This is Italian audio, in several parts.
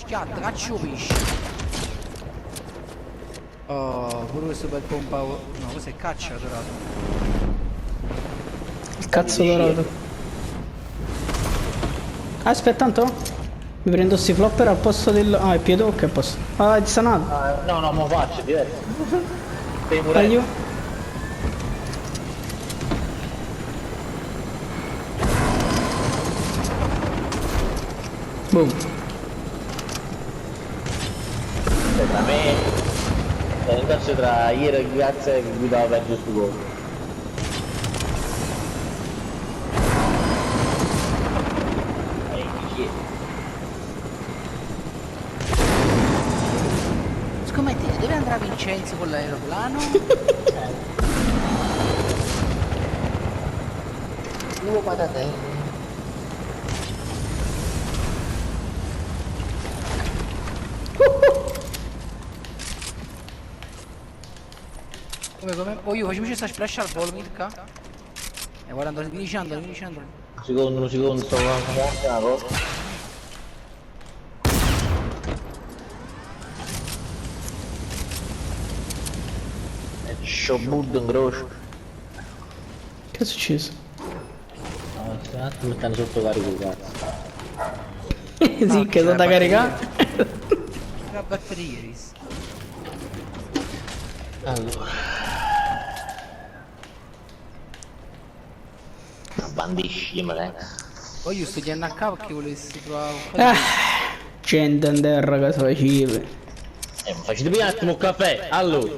schiatta, caccio pesce. Oh, pure questo bel pompa. No, questo è caccia dorato. Il cazzo dorato. Aspetta, tanto. Mi prendo sti flopper al posto del... Ah, è Pietro che posto? Ah, è sanato. No, no, mo faccio, è diverso. Stai morendo. Taglio. Boom. Tra me è un cazzo tra ieri e ragazza che guidava peggio stu gol. Scommetti, dove andrà Vincenzo con l'aeroplano? Due patatelle. Come? Oh, io facciamoci sta splash al volo, Mirka. Guarda, vieni dicendo. Un secondo, sto facendo una cosa. Shobud grosso. Che è successo? No, un attimo stanno sotto carico cazzo. Sì, che sono da caricare. La batteria, Iris. Allora. Bandisci, me. Oh, io sto di NH perché volessi trovare un Ah, gente in terra che faceva. Facete un attimo un caffè, allora.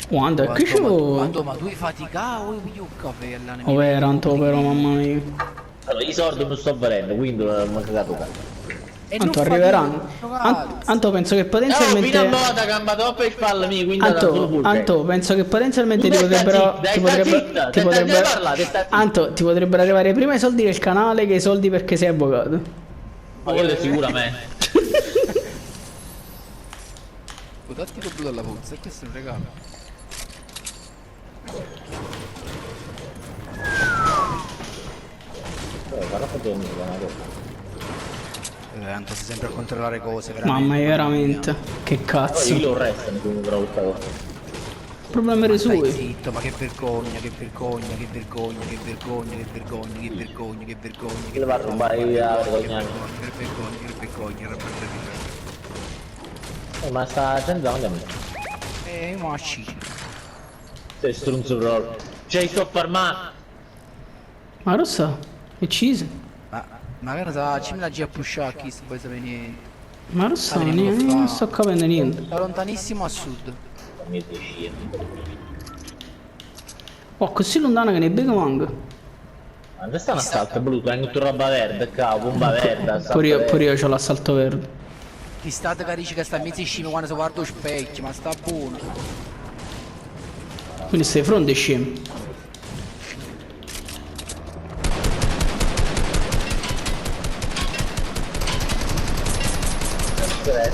Quando è che ci vuoi? Ma tu hai faticato o io piglio un caffè all'anima? Oh, tanto però, mamma mia. Allora, i soldi non sto avendo, quindi mi ho cagato cazzo. Tanto arriveranno. Anto penso che potenzialmente... fino a moda gamba troppo e spalle mia, quindi Anto, penso che potenzialmente ti potrebbero... Anto, ti potrebbero arrivare prima i soldi del canale che i soldi perché sei avvocato. Ma quello è sicuramente. Tattico blu dalla puzza, e questo è un regalo. Tanto sei sempre a controllare cose, veramente. Mamma mia, veramente. Che cazzo. Io lo restano come però questa cosa. Problemi Stai suoi. zitto, ma che vergogna, che vergogna, che vergogna, che vergogna, che vergogna, che vergogna, che vergogna. Che le va a rubare via, che vergogna, ma sta gente davanti a me. io mo' ascici. Sei strunzo proprio. Cioè, sto farmando. Ma rossa? È cise? Ma magari sa, ci me la a pushare qui, se poi sapere. Ma rossa, non sto capendo niente. Da lontanissimo a sud. Oh, così lontana che ne becco manco. Ma dove sta un assalto blu? Hai tutto roba verde, cavo, bomba verde. Pure io c'ho l'assalto verde. Ti state carici che sta a mezzo scemo quando si guarda lo specchio, ma sta buono. Quindi stai di fronte scemo.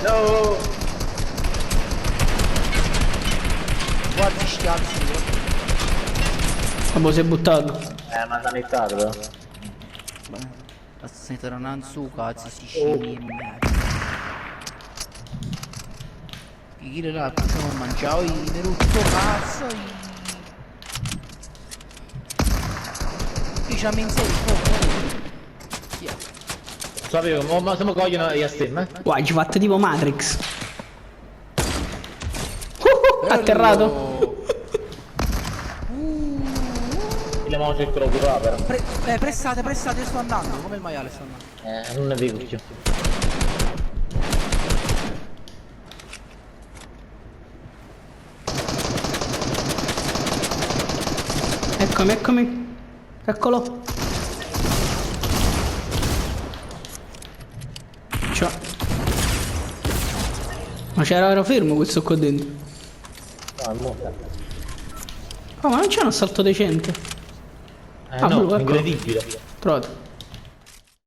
No! Guardi sti cazzi. Ma poi si è buttato. Ma sta mettato però. Stai tornando su cazzo, sti scemi di merda. Chi là, possiamo mangiare i nerutto cazzo. Diciamo in sé, Sapevo, ma siamo coglione gli stem, Guarda, ci fatto tipo Matrix. Atterrato. Le mano cerco di curare però. Pressate, io sto andando, come il maiale sto andando. Non ne vedo più. Eccomi. Eccolo. Ciao. Ma ero fermo questo qua dentro. No, è morto. Oh, ma non c'è un assalto decente. No, blu, ecco. incredibile. Trovato.